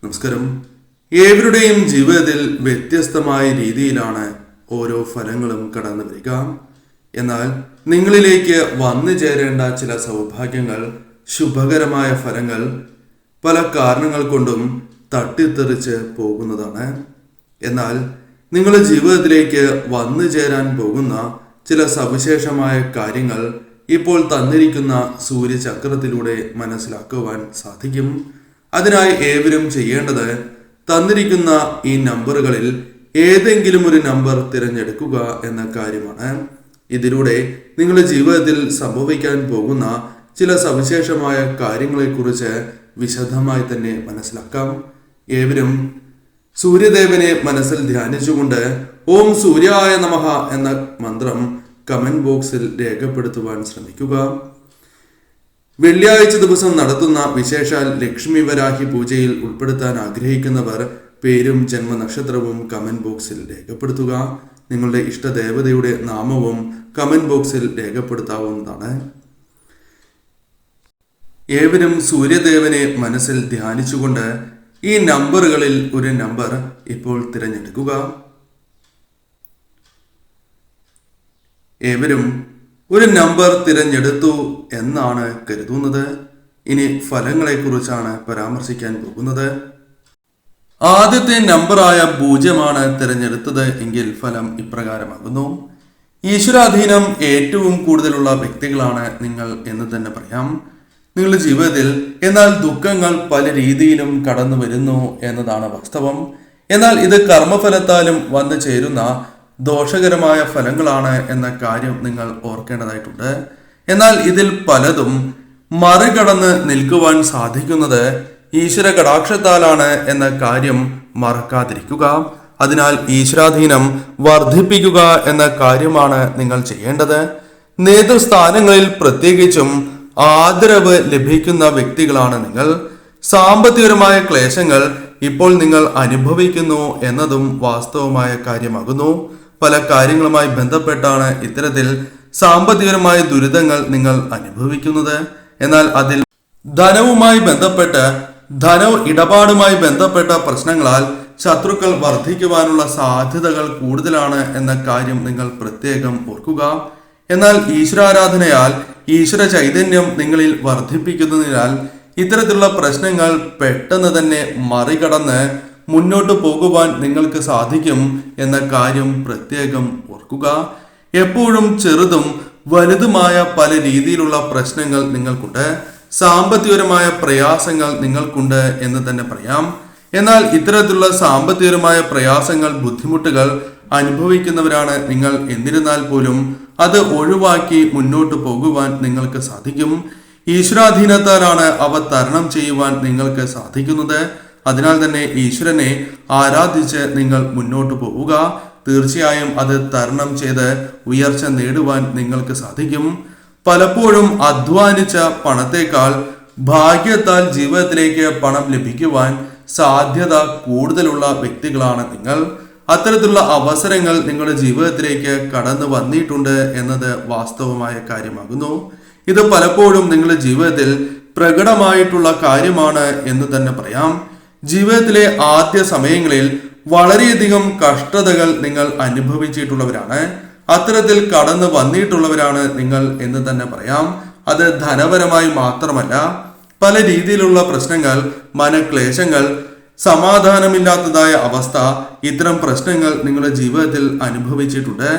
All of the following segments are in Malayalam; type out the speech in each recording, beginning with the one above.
നമസ്കാരം. ഏവരുടെയും ജീവിതത്തിൽ വ്യത്യസ്തമായ രീതിയിലാണ് ഓരോ ഫലങ്ങളും കടന്നു വരിക. എന്നാൽ നിങ്ങളിലേക്ക് വന്നു ചേരേണ്ട ചില സൗഭാഗ്യങ്ങൾ, ശുഭകരമായ ഫലങ്ങൾ പല കാരണങ്ങൾ കൊണ്ടും തട്ടിത്തെറിച്ച് പോകുന്നതാണ്. എന്നാൽ നിങ്ങളുടെ ജീവിതത്തിലേക്ക് വന്നു ചേരാൻ പോകുന്ന ചില സവിശേഷമായ കാര്യങ്ങൾ ഇപ്പോൾ തന്നിരിക്കുന്ന സൂര്യചക്രത്തിലൂടെ മനസ്സിലാക്കുവാൻ സാധിക്കും. അതിനായി ഏവരും ചെയ്യേണ്ടത് തന്നിരിക്കുന്ന ഈ നമ്പറുകളിൽ ഏതെങ്കിലും ഒരു നമ്പർ തിരഞ്ഞെടുക്കുക എന്ന കാര്യമാണ്. ഇതിലൂടെ നിങ്ങളുടെ ജീവിതത്തിൽ സംഭവിക്കാൻ പോകുന്ന ചില സവിശേഷമായ കാര്യങ്ങളെക്കുറിച്ച് വിശദമായി തന്നെ മനസ്സിലാക്കാം. ഏവരും സൂര്യദേവനെ മനസ്സിൽ ധ്യാനിച്ചുകൊണ്ട് ഓം സൂര്യായ നമഃ എന്ന മന്ത്രം കമന്റ് ബോക്സിൽ രേഖപ്പെടുത്തുവാൻ ശ്രമിക്കുക. വെള്ളിയാഴ്ച ദിവസം നടത്തുന്ന വിശേഷാൽ ലക്ഷ്മി വരാഹി പൂജയിൽ ഉൾപ്പെടുത്താൻ ആഗ്രഹിക്കുന്നവർ പേരും ജന്മനക്ഷത്രവും കമന്റ് ബോക്സിൽ രേഖപ്പെടുത്തുക. നിങ്ങളുടെ ഇഷ്ടദേവതയുടെ നാമവും കമന്റ് ബോക്സിൽ രേഖപ്പെടുത്താവുന്നതാണ്. ഏവരും സൂര്യദേവനെ മനസ്സിൽ ധ്യാനിച്ചുകൊണ്ട് ഈ നമ്പറുകളിൽ ഒരു നമ്പർ ഇപ്പോൾ തിരഞ്ഞെടുക്കുക. ഏവരും ഒരു നമ്പർ തിരഞ്ഞെടുത്തു എന്നാണ് കരുതുന്നത്. ഇനി ഫലങ്ങളെക്കുറിച്ചാണ് പരാമർശിക്കാൻ പോകുന്നത്. ആദ്യത്തെ നമ്പറായ 0 തിരഞ്ഞെടുത്തത് എങ്കിൽ ഫലം ഇപ്രകാരമാകുന്നു. ഈശ്വരാധീനം ഏറ്റവും കൂടുതലുള്ള വ്യക്തികളാണ് നിങ്ങൾ എന്ന് തന്നെ പറയാം. നിങ്ങളുടെ ജീവിതത്തിൽ എന്നാൽ ദുഃഖങ്ങൾ പല രീതിയിലും കടന്നു വരുന്നു എന്നതാണ് വാസ്തവം. എന്നാൽ ഇത് കർമ്മഫലത്താലും വന്നു ചേരുന്ന ദോഷകരമായ ഫലങ്ങളാണ് എന്ന കാര്യം നിങ്ങൾ ഓർക്കേണ്ടതായിട്ടുണ്ട്. എന്നാൽ ഇതിൽ പലതും മറികടന്ന് നിൽക്കുവാൻ സാധിക്കുന്നത് ഈശ്വര കടാക്ഷത്താലാണ് എന്ന കാര്യം മറക്കാതിരിക്കുക. അതിനാൽ ഈശ്വരാധീനം വർദ്ധിപ്പിക്കുക എന്ന കാര്യമാണ് നിങ്ങൾ ചെയ്യേണ്ടത്. നേതൃസ്ഥാനങ്ങളിൽ പ്രത്യേകിച്ചും ആദരവ് ലഭിക്കുന്ന വ്യക്തികളാണ് നിങ്ങൾ. സാമ്പത്തികപരമായ ക്ലേശങ്ങൾ ഇപ്പോൾ നിങ്ങൾ അനുഭവിക്കുന്നു എന്നതും വാസ്തവമായ കാര്യമാകുന്നു. പല കാര്യങ്ങളുമായി ബന്ധപ്പെട്ടാണ് ഇത്തരത്തിൽ സാമ്പത്തികപരമായ ദുരിതങ്ങൾ നിങ്ങൾ അനുഭവിക്കുന്നത്. എന്നാൽ അതിൽ ധനവുമായി ബന്ധപ്പെട്ട് ഇടപാടുമായി ബന്ധപ്പെട്ട പ്രശ്നങ്ങളാൽ ശത്രുക്കൾ വർദ്ധിക്കുവാനുള്ള സാധ്യതകൾ കൂടുതലാണ് എന്ന കാര്യം നിങ്ങൾ പ്രത്യേകം ഓർക്കുക. എന്നാൽ ഈശ്വരാരാധനയാൽ ഈശ്വര ചൈതന്യം നിങ്ങളിൽ വർദ്ധിപ്പിക്കുന്നതിനാൽ ഇത്തരത്തിലുള്ള പ്രശ്നങ്ങൾ പെട്ടെന്ന് തന്നെ മറികടന്ന് മുന്നോട്ട് പോകുവാൻ നിങ്ങൾക്ക് സാധിക്കും എന്ന കാര്യം പ്രത്യേകം ഓർക്കുക. എപ്പോഴും ചെറുതും വലുതുമായ പല രീതിയിലുള്ള പ്രശ്നങ്ങൾ നിങ്ങൾക്കുണ്ട്. സാമ്പത്തികപരമായ പ്രയാസങ്ങൾ നിങ്ങൾക്കുണ്ട് എന്ന് തന്നെ പറയാം. എന്നാൽ ഇത്തരത്തിലുള്ള സാമ്പത്തികപരമായ പ്രയാസങ്ങൾ, ബുദ്ധിമുട്ടുകൾ അനുഭവിക്കുന്നവരാണ് നിങ്ങൾ. എന്നിരുന്നാൽ പോലും അത് ഒഴിവാക്കി മുന്നോട്ട് പോകുവാൻ നിങ്ങൾക്ക് സാധിക്കും. ഈശ്വരാധീനത്താലാണ് അവ തരണം ചെയ്യുവാൻ നിങ്ങൾക്ക് സാധിക്കുന്നത്. അതിനാൽ തന്നെ ഈശ്വരനെ ആരാധിച്ച് നിങ്ങൾ മുന്നോട്ട് പോവുക. തീർച്ചയായും അത് തരണം ചെയ്ത് ഉയർച്ച നേടുവാൻ നിങ്ങൾക്ക് സാധിക്കും. പലപ്പോഴും അധ്വാനിച്ച പണത്തേക്കാൾ ഭാഗ്യത്താൽ ജീവിതത്തിലേക്ക് പണം ലഭിക്കുവാൻ സാധ്യത കൂടുതലുള്ള വ്യക്തികളാണ് നിങ്ങൾ. അത്തരത്തിലുള്ള അവസരങ്ങൾ നിങ്ങളുടെ ജീവിതത്തിലേക്ക് കടന്നു വന്നിട്ടുണ്ട് എന്നത് വാസ്തവമായ കാര്യമാകുന്നു. ഇത് പലപ്പോഴും നിങ്ങളുടെ ജീവിതത്തിൽ പ്രകടമായിട്ടുള്ള കാര്യമാണ് എന്ന് തന്നെ പറയാം. ജീവിതത്തിലെ ആദ്യ സമയങ്ങളിൽ വളരെയധികം കഷ്ടതകൾ നിങ്ങൾ അനുഭവിച്ചിട്ടുള്ളവരാണ്. അത്തരത്തിൽ കടന്നു വന്നിട്ടുള്ളവരാണ് നിങ്ങൾ എന്ന് തന്നെ പറയാം. അത് ധനപരമായി മാത്രമല്ല, പല രീതിയിലുള്ള പ്രശ്നങ്ങൾ, മനക്ലേശങ്ങൾ, സമാധാനമില്ലാത്തതായ അവസ്ഥ, ഇത്തരം പ്രശ്നങ്ങൾ നിങ്ങളുടെ ജീവിതത്തിൽ അനുഭവിച്ചിട്ടുണ്ട്.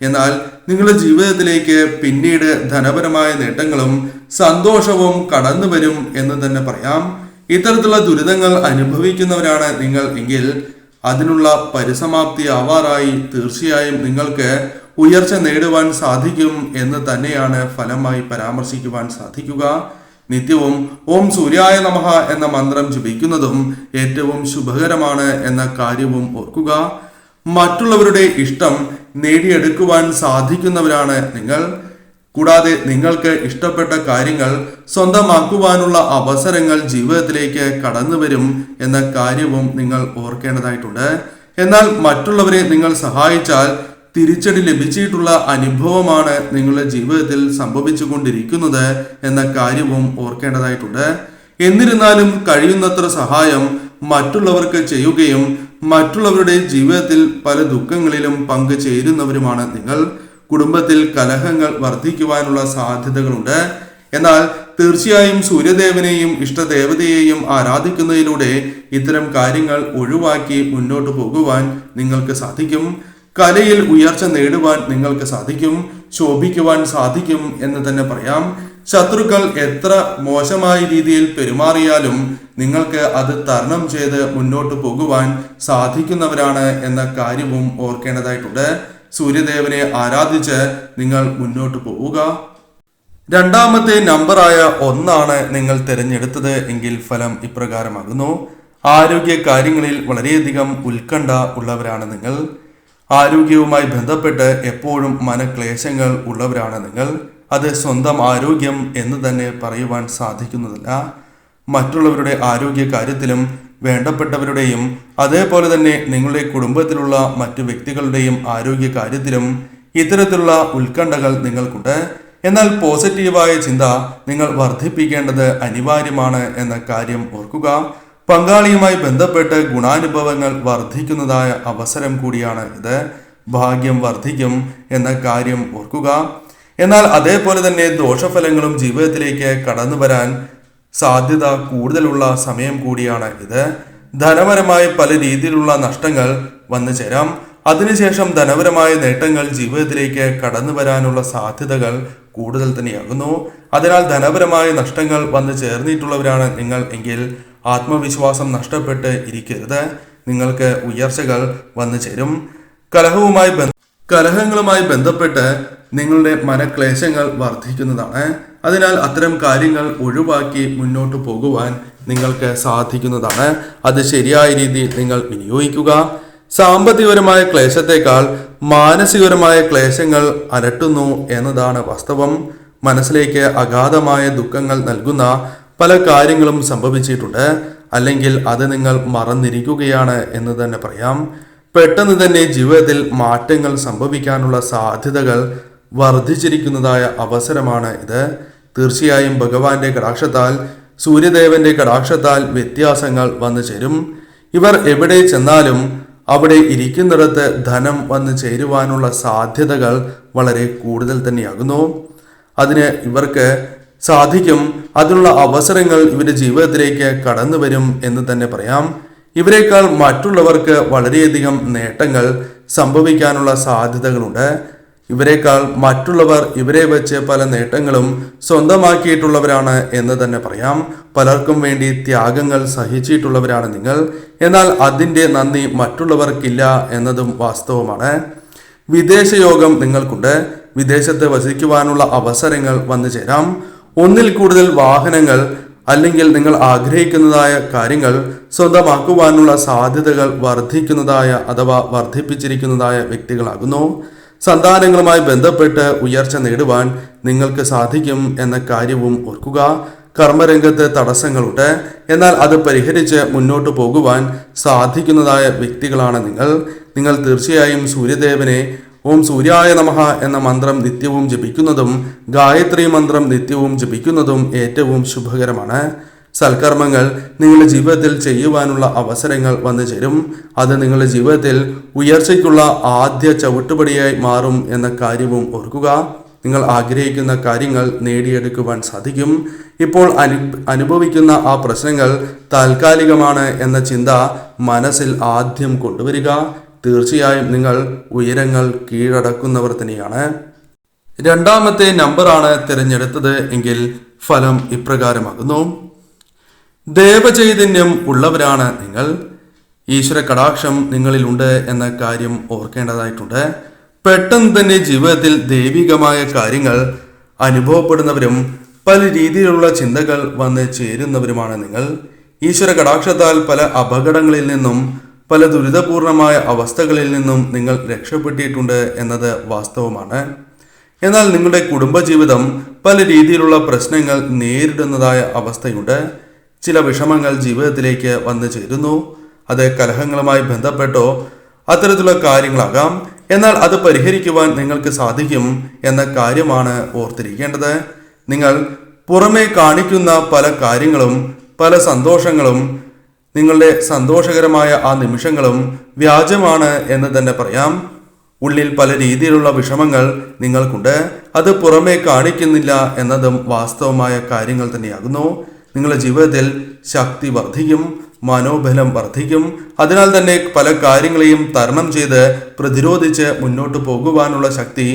എന്നാൽ നിങ്ങളുടെ ജീവിതത്തിലേക്ക് പിന്നീട് ധനപരമായ നേട്ടങ്ങളും സന്തോഷവും കടന്നു വരും എന്ന് തന്നെ പറയാം. ഇത്തരത്തിലുള്ള ദുരിതങ്ങൾ അനുഭവിക്കുന്നവരാണ് നിങ്ങൾ എങ്കിൽ അതിനുള്ള പരിസമാപ്തി ആവാറായി. തീർച്ചയായും നിങ്ങൾക്ക് ഉയർച്ച നേടുവാൻ സാധിക്കും എന്ന് തന്നെയാണ് ഫലമായി പരാമർശിക്കുവാൻ സാധിക്കുക. നിത്യവും ഓം സൂര്യായ നമഃ എന്ന മന്ത്രം ജപിക്കുന്നതും ഏറ്റവും ശുഭകരമാണ് എന്ന കാര്യവും ഓർക്കുക. മറ്റുള്ളവരുടെ ഇഷ്ടം നേടിയെടുക്കുവാൻ സാധിക്കുന്നവരാണ് നിങ്ങൾ. കൂടാതെ നിങ്ങൾക്ക് ഇഷ്ടപ്പെട്ട കാര്യങ്ങൾ സ്വന്തമാക്കുവാനുള്ള അവസരങ്ങൾ ജീവിതത്തിലേക്ക് കടന്നു വരും എന്ന കാര്യവും നിങ്ങൾ ഓർക്കേണ്ടതായിട്ടുണ്ട്. എന്നാൽ മറ്റുള്ളവരെ നിങ്ങൾ സഹായിച്ചാൽ തിരിച്ചടി ലഭിച്ചിട്ടുള്ള അനുഭവമാണ് നിങ്ങളുടെ ജീവിതത്തിൽ സംഭവിച്ചു കൊണ്ടിരിക്കുന്നത് എന്ന കാര്യവും ഓർക്കേണ്ടതായിട്ടുണ്ട്. എന്നിരുന്നാലും കഴിയുന്നത്ര സഹായം മറ്റുള്ളവർക്ക് ചെയ്യുകയും മറ്റുള്ളവരുടെ ജീവിതത്തിൽ പല ദുഃഖങ്ങളിലും പങ്കുചേരുന്നവരുമാണ് നിങ്ങൾ. കുടുംബത്തിൽ കലഹങ്ങൾ വർദ്ധിക്കുവാനുള്ള സാധ്യതകളുണ്ട്. എന്നാൽ തീർച്ചയായും സൂര്യദേവനെയും ഇഷ്ടദേവതയെയും ആരാധിക്കുന്നതിലൂടെ ഇത്തരം കാര്യങ്ങൾ ഒഴിവാക്കി മുന്നോട്ട് പോകുവാൻ നിങ്ങൾക്ക് സാധിക്കും. കലയിൽ ഉയർച്ച നേടുവാൻ നിങ്ങൾക്ക് സാധിക്കും, ശോഭിക്കുവാൻ സാധിക്കും എന്ന് തന്നെ പറയാം. ശത്രുക്കൾ എത്ര മോശമായ രീതിയിൽ പെരുമാറിയാലും നിങ്ങൾക്ക് അത് തരണം ചെയ്ത് മുന്നോട്ട് പോകുവാൻ സാധിക്കുന്നവരാണ് എന്ന കാര്യവും ഓർക്കേണ്ടതായിട്ടുണ്ട്. സൂര്യദേവനെ ആരാധിച്ച് നിങ്ങൾ മുന്നോട്ട് പോവുക. രണ്ടാമത്തെ നമ്പറായ 1 നിങ്ങൾ തിരഞ്ഞെടുത്തത് എങ്കിൽ ഫലം ഇപ്രകാരമാകുന്നു. ആരോഗ്യ കാര്യങ്ങളിൽ വളരെയധികം ഉത്കണ്ഠ ഉള്ളവരാണ് നിങ്ങൾ. ആരോഗ്യവുമായി ബന്ധപ്പെട്ട് എപ്പോഴും മനക്ലേശങ്ങൾ ഉള്ളവരാണ് നിങ്ങൾ. അത് സ്വന്തം ആരോഗ്യം എന്ന് തന്നെ പറയുവാൻ സാധിക്കുന്നതല്ല. മറ്റുള്ളവരുടെ ആരോഗ്യ കാര്യത്തിലും വേണ്ടപ്പെട്ടവരുടെയും അതേപോലെ തന്നെ നിങ്ങളുടെ കുടുംബത്തിലുള്ള മറ്റു വ്യക്തികളുടെയും ആരോഗ്യ കാര്യത്തിലും ഇത്തരത്തിലുള്ള ഉത്കണ്ഠകൾ നിങ്ങൾക്കുണ്ട്. എന്നാൽ പോസിറ്റീവായ ചിന്ത നിങ്ങൾ വർദ്ധിപ്പിക്കേണ്ടത് അനിവാര്യമാണ് എന്ന കാര്യം ഓർക്കുക. പങ്കാളിയുമായി ബന്ധപ്പെട്ട് ഗുണാനുഭവങ്ങൾ വർദ്ധിക്കുന്നതായ അവസരം കൂടിയാണ് ഇത്. ഭാഗ്യം വർദ്ധിക്കും എന്ന കാര്യം ഓർക്കുക. എന്നാൽ അതേപോലെ തന്നെ ദോഷഫലങ്ങളും ജീവിതത്തിലേക്ക് കടന്നു വരാൻ സാധ്യത കൂടുതലുള്ള സമയം കൂടിയാണ് ഇത്. ധനപരമായ പല രീതിയിലുള്ള നഷ്ടങ്ങൾ വന്നു ചേരാം. അതിനുശേഷം ധനപരമായ നേട്ടങ്ങൾ ജീവിതത്തിലേക്ക് കടന്നു വരാനുള്ള സാധ്യതകൾ കൂടുതൽ തന്നെയാകുന്നു. അതിനാൽ ധനപരമായ നഷ്ടങ്ങൾ വന്നു ചേർന്നിട്ടുള്ളവരാണ് നിങ്ങൾ എങ്കിൽ ആത്മവിശ്വാസം നഷ്ടപ്പെട്ട് ഇരിക്കരുത്. നിങ്ങൾക്ക് ഉയർച്ചകൾ വന്നു ചേരും. കലഹങ്ങളുമായി ബന്ധപ്പെട്ട് നിങ്ങളുടെ മനക്ലേശങ്ങൾ വർദ്ധിക്കുന്നതാണ്. അതിനാൽ അത്തരം കാര്യങ്ങൾ ഒഴിവാക്കി മുന്നോട്ട് പോകുവാൻ നിങ്ങൾക്ക് സാധിക്കുന്നതാണ്. അത് ശരിയായ രീതിയിൽ നിങ്ങൾ വിനിയോഗിക്കുക. സാമ്പത്തികപരമായ ക്ലേശത്തെക്കാൾ മാനസികപരമായ ക്ലേശങ്ങൾ അലട്ടുന്നു എന്നതാണ് വാസ്തവം. മനസ്സിലേക്ക് അഗാധമായ ദുഃഖങ്ങൾ നൽകുന്ന പല കാര്യങ്ങളും സംഭവിച്ചിട്ടുണ്ട്. അല്ലെങ്കിൽ അത് നിങ്ങൾ മറന്നിരിക്കുകയാണ് എന്ന് തന്നെ പറയാം. പെട്ടെന്ന് തന്നെ ജീവിതത്തിൽ മാറ്റങ്ങൾ സംഭവിക്കാനുള്ള സാധ്യതകൾ വർദ്ധിച്ചിരിക്കുന്നതായ അവസരമാണ് ഇത്. തീർച്ചയായും ഭഗവാന്റെ കടാക്ഷത്താൽ, സൂര്യദേവന്റെ കടാക്ഷത്താൽ വ്യത്യാസങ്ങൾ വന്നു ചേരും. ഇവർ എവിടെ ചെന്നാലും അവിടെ ഇരിക്കുന്നിടത്ത് ധനം വന്നു ചേരുവാനുള്ള സാധ്യതകൾ വളരെ കൂടുതൽ തന്നെയാകുന്നു. അതിന് ഇവർക്ക് സാധിക്കും. അതിനുള്ള അവസരങ്ങൾ ഇവരുടെ ജീവിതത്തിലേക്ക് കടന്നു വരും എന്ന് തന്നെ പറയാം. ഇവരെക്കാൾ മറ്റുള്ളവർക്ക് വളരെയധികം നേട്ടങ്ങൾ സംഭവിക്കാനുള്ള സാധ്യതകളുണ്ട്. ഇവരെക്കാൾ മറ്റുള്ളവർ ഇവരെ വെച്ച് പല നേട്ടങ്ങളും സ്വന്തമാക്കിയിട്ടുള്ളവരാണ് എന്ന് തന്നെ പറയാം. പലർക്കും വേണ്ടി ത്യാഗങ്ങൾ സഹിച്ചിട്ടുള്ളവരാണ് നിങ്ങൾ. എന്നാൽ അതിൻ്റെ നന്ദി മറ്റുള്ളവർക്കില്ല എന്നതും വാസ്തവമാണ്. വിദേശയോഗം നിങ്ങൾക്കുണ്ട്. വിദേശത്ത് വസിക്കുവാനുള്ള അവസരങ്ങൾ വന്നു ചേരാം. ഒന്നിൽ കൂടുതൽ വാഹനങ്ങൾ അല്ലെങ്കിൽ നിങ്ങൾ ആഗ്രഹിക്കുന്നതായ കാര്യങ്ങൾ സ്വന്തമാക്കുവാനുള്ള സാധ്യതകൾ വർദ്ധിക്കുന്നതായ അഥവാ വർദ്ധിപ്പിച്ചിരിക്കുന്നതായ വ്യക്തികളാകുന്നു. സന്താനങ്ങളുമായി ബന്ധപ്പെട്ട് ഉയർച്ച നേടുവാൻ നിങ്ങൾക്ക് സാധിക്കും എന്ന കാര്യവും ഓർക്കുക. കർമ്മരംഗത്ത് തടസ്സങ്ങളുണ്ട്. എന്നാൽ അത് പരിഹരിച്ച് മുന്നോട്ട് പോകുവാൻ സാധിക്കുന്നതായ വ്യക്തികളാണ് നിങ്ങൾ തീർച്ചയായും സൂര്യദേവനെ ഓം സൂര്യായ നമഃ എന്ന മന്ത്രം നിത്യവും ജപിക്കുന്നതും ഗായത്രി മന്ത്രം നിത്യവും ജപിക്കുന്നതും ഏറ്റവും ശുഭകരമാണ്. സൽക്കർമ്മങ്ങൾ നിങ്ങളുടെ ജീവിതത്തിൽ ചെയ്യുവാനുള്ള അവസരങ്ങൾ വന്നു ചേരും. അത് നിങ്ങളുടെ ജീവിതത്തിൽ ഉയർച്ചയ്ക്കുള്ള ആദ്യ ചവിട്ടുപടിയായി മാറും എന്ന കാര്യവും ഓർക്കുക. നിങ്ങൾ ആഗ്രഹിക്കുന്ന കാര്യങ്ങൾ നേടിയെടുക്കുവാൻ സാധിക്കും. ഇപ്പോൾ അനുഭവിക്കുന്ന ആ പ്രശ്നങ്ങൾ താൽക്കാലികമാണ് എന്ന ചിന്ത മനസ്സിൽ ആദ്യം കൊണ്ടുവരിക. തീർച്ചയായും നിങ്ങൾ ഉയരങ്ങൾ കീഴടക്കുന്നവർ തന്നെയാണ്. രണ്ടാമത്തെ നമ്പറാണ് തിരഞ്ഞെടുത്തത് എങ്കിൽ ഫലം ഇപ്രകാരമാകുന്നു. ദേവചൈതന്യം ഉള്ളവരാണ് നിങ്ങൾ. ഈശ്വര കടാക്ഷം നിങ്ങളിലുണ്ട് എന്ന കാര്യം ഓർക്കേണ്ടതായിട്ടുണ്ട്. പെട്ടെന്ന് തന്നെ ജീവിതത്തിൽ ദൈവികമായ കാര്യങ്ങൾ അനുഭവപ്പെടുന്നവരും പല രീതിയിലുള്ള ചിന്തകൾ വന്ന് ചേരുന്നവരുമാണ് നിങ്ങൾ. ഈശ്വര കടാക്ഷത്താൽ പല അപകടങ്ങളിൽ നിന്നും പല ദുരിതപൂർണമായ അവസ്ഥകളിൽ നിന്നും നിങ്ങൾ രക്ഷപ്പെട്ടിട്ടുണ്ട് എന്നത് വാസ്തവമാണ്. എന്നാൽ നിങ്ങളുടെ കുടുംബജീവിതം പല രീതിയിലുള്ള പ്രശ്നങ്ങൾ നേരിടുന്നതായ അവസ്ഥയുണ്ട്. ചില വിഷമങ്ങൾ ജീവിതത്തിലേക്ക് വന്നു ചേരുന്നു. അത് കലഹങ്ങളുമായി ബന്ധപ്പെട്ടോ അത്തരത്തിലുള്ള കാര്യങ്ങളാകാം. എന്നാൽ അത് പരിഹരിക്കുവാൻ നിങ്ങൾക്ക് സാധിക്കും എന്ന കാര്യമാണ് ഓർത്തിരിക്കേണ്ടത്. നിങ്ങൾ പുറമേ കാണിക്കുന്ന പല കാര്യങ്ങളും പല സന്തോഷങ്ങളും നിങ്ങളുടെ സന്തോഷകരമായ ആ നിമിഷങ്ങളും വ്യാജമാണ് എന്ന് തന്നെ പറയാം. ഉള്ളിൽ പല രീതിയിലുള്ള വിഷമങ്ങൾ നിങ്ങൾക്കുണ്ട്. അത് പുറമേ കാണിക്കുന്നില്ല എന്നതും വാസ്തവമായ കാര്യങ്ങൾ തന്നെയാകുന്നു. നിങ്ങളുടെ ജീവിതത്തിൽ ശക്തി വർദ്ധിക്കും, മനോബലം വർദ്ധിക്കും. അതിനാൽ തന്നെ പല കാര്യങ്ങളെയും തരണം ചെയ്ത് പ്രതിരോധിച്ച് മുന്നോട്ട് പോകുവാനുള്ള ശക്തി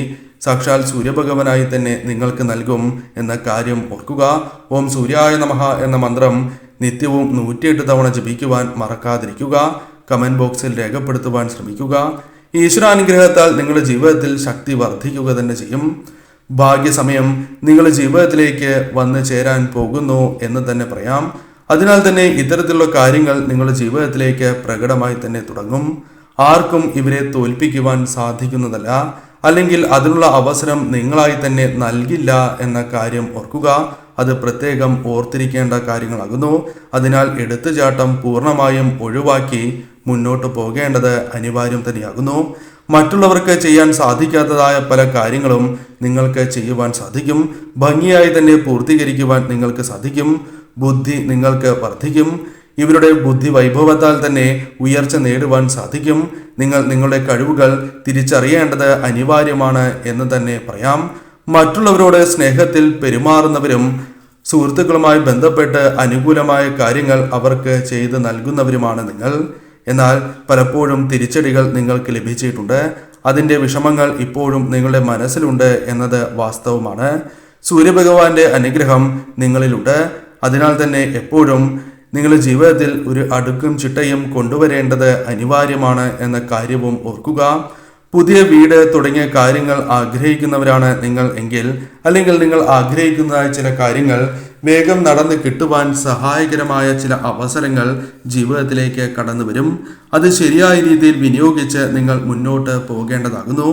സാക്ഷാൽ സൂര്യഭഗവാനായി തന്നെ നിങ്ങൾക്ക് നൽകും എന്ന കാര്യം ഓർക്കുക. ഓം സൂര്യായ നമഃ എന്ന മന്ത്രം നിത്യവും 108 തവണ ജപിക്കുവാൻ മറക്കാതിരിക്കുക. കമന്റ് ബോക്സിൽ രേഖപ്പെടുത്തുവാൻ ശ്രമിക്കുക. ഈശ്വരാനുഗ്രഹത്താൽ നിങ്ങളുടെ ജീവിതത്തിൽ ശക്തി വർദ്ധിക്കുക തന്നെ ചെയ്യും. ഭാഗ്യസമയം നിങ്ങളുടെ ജീവിതത്തിലേക്ക് വന്നു ചേരാൻ പോകുന്നു എന്ന് തന്നെ പറയാം. അതിനാൽ തന്നെ ഇത്തരത്തിലുള്ള കാര്യങ്ങൾ നിങ്ങളുടെ ജീവിതത്തിലേക്ക് പ്രകടമായി തന്നെ തുടങ്ങും. ആർക്കും ഇവരെ തോൽപ്പിക്കുവാൻ സാധിക്കുന്നതല്ല, അല്ലെങ്കിൽ അതിനുള്ള അവസരം നിങ്ങളായി തന്നെ നൽകില്ല എന്ന കാര്യം ഓർക്കുക. അത് പ്രത്യേകം ഓർത്തിരിക്കേണ്ട കാര്യങ്ങളാകുന്നു. അതിനാൽ എടുത്തുചാട്ടം പൂർണ്ണമായും ഒഴിവാക്കി മുന്നോട്ട് പോകേണ്ടത് അനിവാര്യം തന്നെയാകുന്നു. മറ്റുള്ളവർക്ക് ചെയ്യാൻ സാധിക്കാത്തതായ പല കാര്യങ്ങളും നിങ്ങൾക്ക് ചെയ്യുവാൻ സാധിക്കും. ഭംഗിയായി തന്നെ പൂർത്തീകരിക്കുവാൻ നിങ്ങൾക്ക് സാധിക്കും. ബുദ്ധി നിങ്ങൾക്ക് വർദ്ധിക്കും. ഇവരുടെ ബുദ്ധി വൈഭവത്താൽ തന്നെ ഉയർച്ച നേടുവാൻ സാധിക്കും. നിങ്ങൾ നിങ്ങളുടെ കഴിവുകൾ തിരിച്ചറിയേണ്ടത് അനിവാര്യമാണ് എന്ന് തന്നെ പറയാം. മറ്റുള്ളവരോട് സ്നേഹത്തിൽ പെരുമാറുന്നവരും സുഹൃത്തുക്കളുമായി ബന്ധപ്പെട്ട് അനുകൂലമായ കാര്യങ്ങൾ അവർക്ക് ചെയ്ത് നൽകുന്നവരുമാണ് നിങ്ങൾ. എന്നാൽ പലപ്പോഴും തിരിച്ചടികൾ നിങ്ങൾക്ക് ലഭിച്ചിട്ടുണ്ട്. അതിൻ്റെ വിഷമങ്ങൾ ഇപ്പോഴും നിങ്ങളുടെ മനസ്സിലുണ്ട് എന്നത് വാസ്തവമാണ്. സൂര്യഭഗവാന്റെ അനുഗ്രഹം നിങ്ങളിലുണ്ട്. അതിനാൽ തന്നെ എപ്പോഴും നിങ്ങളുടെ ജീവിതത്തിൽ ഒരു അടുക്കും ചിട്ടയും കൊണ്ടുവരേണ്ടത് അനിവാര്യമാണ് എന്ന കാര്യവും ഓർക്കുക. പുതിയ വീട് തുടങ്ങിയ കാര്യങ്ങൾ ആഗ്രഹിക്കുന്നവരാണ് നിങ്ങൾ എങ്കിൽ, അല്ലെങ്കിൽ നിങ്ങൾ ആഗ്രഹിക്കുന്നതായ ചില കാര്യങ്ങൾ വേഗം നടന്ന് കിട്ടുവാൻ സഹായകരമായ ചില അവസരങ്ങൾ ജീവിതത്തിലേക്ക് കടന്നു വരും. അത് ശരിയായ രീതിയിൽ വിനിയോഗിച്ച് നിങ്ങൾ മുന്നോട്ട് പോകേണ്ടതാകുന്നു.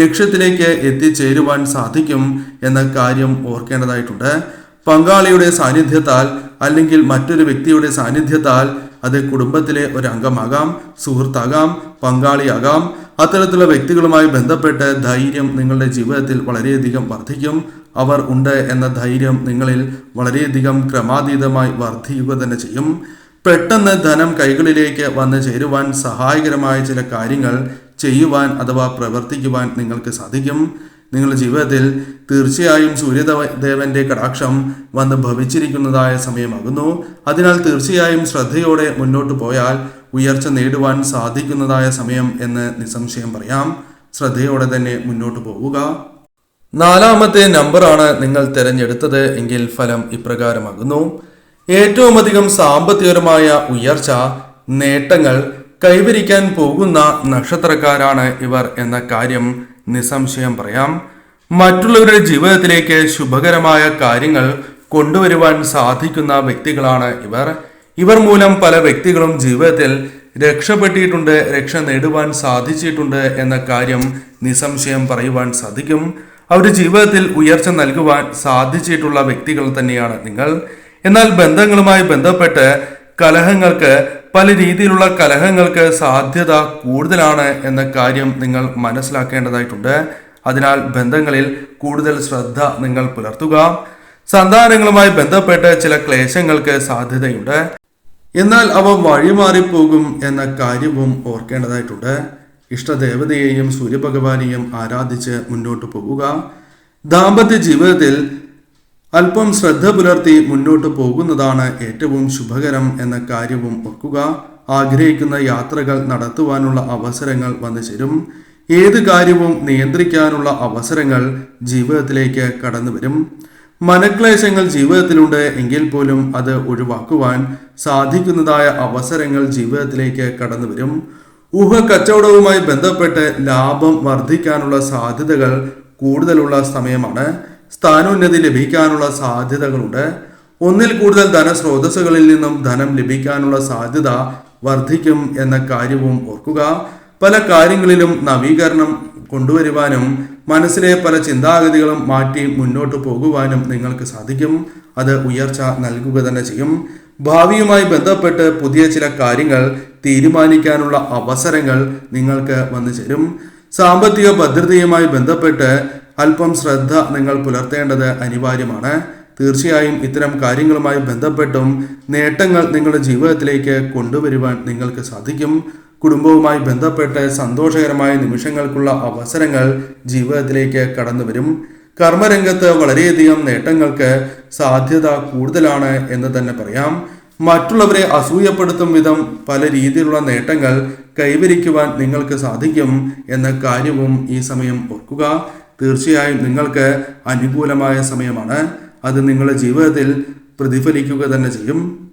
ലക്ഷ്യത്തിലേക്ക് എത്തിച്ചേരുവാൻ സാധിക്കും എന്ന കാര്യം ഓർക്കേണ്ടതായിട്ടുണ്ട്. പങ്കാളിയുടെ സാന്നിധ്യത്താൽ അല്ലെങ്കിൽ മറ്റൊരു വ്യക്തിയുടെ സാന്നിധ്യത്താൽ, അത് കുടുംബത്തിലെ ഒരു അംഗമാകാം, സുഹൃത്താകാം, പങ്കാളിയാകാം, അത്തരത്തിലുള്ള വ്യക്തികളുമായി ബന്ധപ്പെട്ട് ധൈര്യം നിങ്ങളുടെ ജീവിതത്തിൽ വളരെയധികം വർദ്ധിക്കും. അവർ ഉണ്ട് എന്ന ധൈര്യം നിങ്ങളിൽ വളരെയധികം ക്രമാതീതമായി വർദ്ധിക്കുക തന്നെ ചെയ്യും. പെട്ടെന്ന് ധനം കൈകളിലേക്ക് വന്നു ചേരുവാൻ സഹായകരമായ ചില കാര്യങ്ങൾ ചെയ്യുവാൻ അഥവാ പ്രവർത്തിക്കുവാൻ നിങ്ങൾക്ക് സാധിക്കും. നിങ്ങളുടെ ജീവിതത്തിൽ തീർച്ചയായും സൂര്യദേവന്റെ കടാക്ഷം വന്ന് ഭവിച്ചിരിക്കുന്നതായ സമയമാകുന്നു. അതിനാൽ തീർച്ചയായും ശ്രദ്ധയോടെ മുന്നോട്ട് പോയാൽ ഉയർച്ച നേടുവാൻ സാധിക്കുന്നതായ സമയം എന്ന് നിസ്സംശയം പറയാം. ശ്രദ്ധയോടെ തന്നെ മുന്നോട്ട് പോവുക. 4ാമത്തെ നമ്പറാണ് നിങ്ങൾ തിരഞ്ഞെടുത്തത് എങ്കിൽ ഫലം ഇപ്രകാരമാകുന്നു. ഏറ്റവും അധികം സാമ്പത്തികപരമായ ഉയർച്ച, നേട്ടങ്ങൾ കൈവരിക്കാൻ പോകുന്ന നക്ഷത്രക്കാരാണ് ഇവർ എന്ന കാര്യം നിസ്സംശയം പറയാം. മറ്റുള്ളവരുടെ ജീവിതത്തിലേക്ക് ശുഭകരമായ കാര്യങ്ങൾ കൊണ്ടുവരുവാൻ സാധിക്കുന്ന വ്യക്തികളാണ് ഇവർ മൂലം പല വ്യക്തികളും ജീവിതത്തിൽ രക്ഷപ്പെട്ടിട്ടുണ്ട്, രക്ഷ നേടുവാൻ സാധിച്ചിട്ടുണ്ട് എന്ന കാര്യം നിസ്സംശയം പറയുവാൻ സാധിക്കും. അവരുടെ ജീവിതത്തിൽ ഉയർച്ച നൽകുവാൻ സാധിച്ചിട്ടുള്ള വ്യക്തികൾ തന്നെയാണ് നിങ്ങൾ. എന്നാൽ ബന്ധങ്ങളുമായി ബന്ധപ്പെട്ട് കലഹങ്ങൾക്ക്, പല രീതിയിലുള്ള കലഹങ്ങൾക്ക് സാധ്യത കൂടുതലാണ് എന്ന കാര്യം നിങ്ങൾ മനസ്സിലാക്കേണ്ടതായിട്ടുണ്ട്. അതിനാൽ ബന്ധങ്ങളിൽ കൂടുതൽ ശ്രദ്ധ നിങ്ങൾ പുലർത്തുക. സന്താനങ്ങളുമായി ബന്ധപ്പെട്ട് ചില ക്ലേശങ്ങൾക്ക് സാധ്യതയുണ്ട്. എന്നാൽ അവ വഴിമാറിപ്പോകും എന്ന കാര്യവും ഓർക്കേണ്ടതായിട്ടുണ്ട്. ഇഷ്ടദേവതയെയും സൂര്യഭഗവാനെയും ആരാധിച്ച് മുന്നോട്ട് പോകുക. ദാമ്പത്യ ജീവിതത്തിൽ അല്പം ശ്രദ്ധ പുലർത്തി മുന്നോട്ട് പോകുന്നതാണ് ഏറ്റവും ശുഭകരം എന്ന കാര്യവും ഓർക്കുക. ആഗ്രഹിക്കുന്ന യാത്രകൾ നടത്തുവാനുള്ള അവസരങ്ങൾ വന്നു ചേരും. ഏത് കാര്യവും നിയന്ത്രിക്കാനുള്ള അവസരങ്ങൾ ജീവിതത്തിലേക്ക് കടന്നു വരും. മനക്ലേശങ്ങൾ ജീവിതത്തിലുണ്ട് എങ്കിൽ പോലും അത് ഒഴിവാക്കുവാൻ സാധിക്കുന്നതായ അവസരങ്ങൾ ജീവിതത്തിലേക്ക് കടന്നു വരും. ഊഹക്കച്ചവടവുമായി ബന്ധപ്പെട്ട് ലാഭം വർദ്ധിക്കാനുള്ള സാധ്യതകൾ കൂടുതലുള്ള സമയമാണ്. സ്ഥാനോന്നതി ലഭിക്കാനുള്ള സാധ്യതകളുണ്ട്. ഒന്നിൽ കൂടുതൽ ധനസ്രോതസ്സുകളിൽ നിന്നും ധനം ലഭിക്കാനുള്ള സാധ്യത വർദ്ധിക്കും എന്ന കാര്യവും ഓർക്കുക. പല കാര്യങ്ങളിലും നവീകരണം കൊണ്ടുവരുവാനും മനസ്സിലെ പല ചിന്താഗതികളും മാറ്റി മുന്നോട്ട് പോകുവാനും നിങ്ങൾക്ക് സാധിക്കും. അത് ഉയർച്ച നൽകുക തന്നെ ചെയ്യും. ഭാവിയുമായി ബന്ധപ്പെട്ട് പുതിയ ചില കാര്യങ്ങൾ തീരുമാനിക്കാനുള്ള അവസരങ്ങൾ നിങ്ങൾക്ക് വന്നു ചേരും. സാമ്പത്തിക ഭദ്രതയുമായി ബന്ധപ്പെട്ട് അല്പം ശ്രദ്ധ നിങ്ങൾ പുലർത്തേണ്ടത് അനിവാര്യമാണ്. തീർച്ചയായും ഇത്തരം കാര്യങ്ങളുമായി ബന്ധപ്പെട്ടും നേട്ടങ്ങൾ നിങ്ങളുടെ ജീവിതത്തിലേക്ക് കൊണ്ടുവരുവാൻ നിങ്ങൾക്ക് സാധിക്കും. കുടുംബവുമായി ബന്ധപ്പെട്ട് സന്തോഷകരമായ നിമിഷങ്ങൾക്കുള്ള അവസരങ്ങൾ ജീവിതത്തിലേക്ക് കടന്നു വരും. കർമ്മരംഗത്ത് വളരെയധികം നേട്ടങ്ങൾക്ക് സാധ്യത കൂടുതലാണ് എന്ന് തന്നെ പറയാം. മറ്റുള്ളവരെ അസൂയപ്പെടുത്തും വിധം പല രീതിയിലുള്ള നേട്ടങ്ങൾ കൈവരിക്കുവാൻ നിങ്ങൾക്ക് സാധിക്കും എന്ന കാര്യവും ഈ സമയം ഓർക്കുക. തീർച്ചയായും നിങ്ങൾക്ക് അനുകൂലമായ സമയമാണ്. അത് നിങ്ങളുടെ ജീവിതത്തിൽ പ്രതിഫലിക്കുക തന്നെ ചെയ്യും.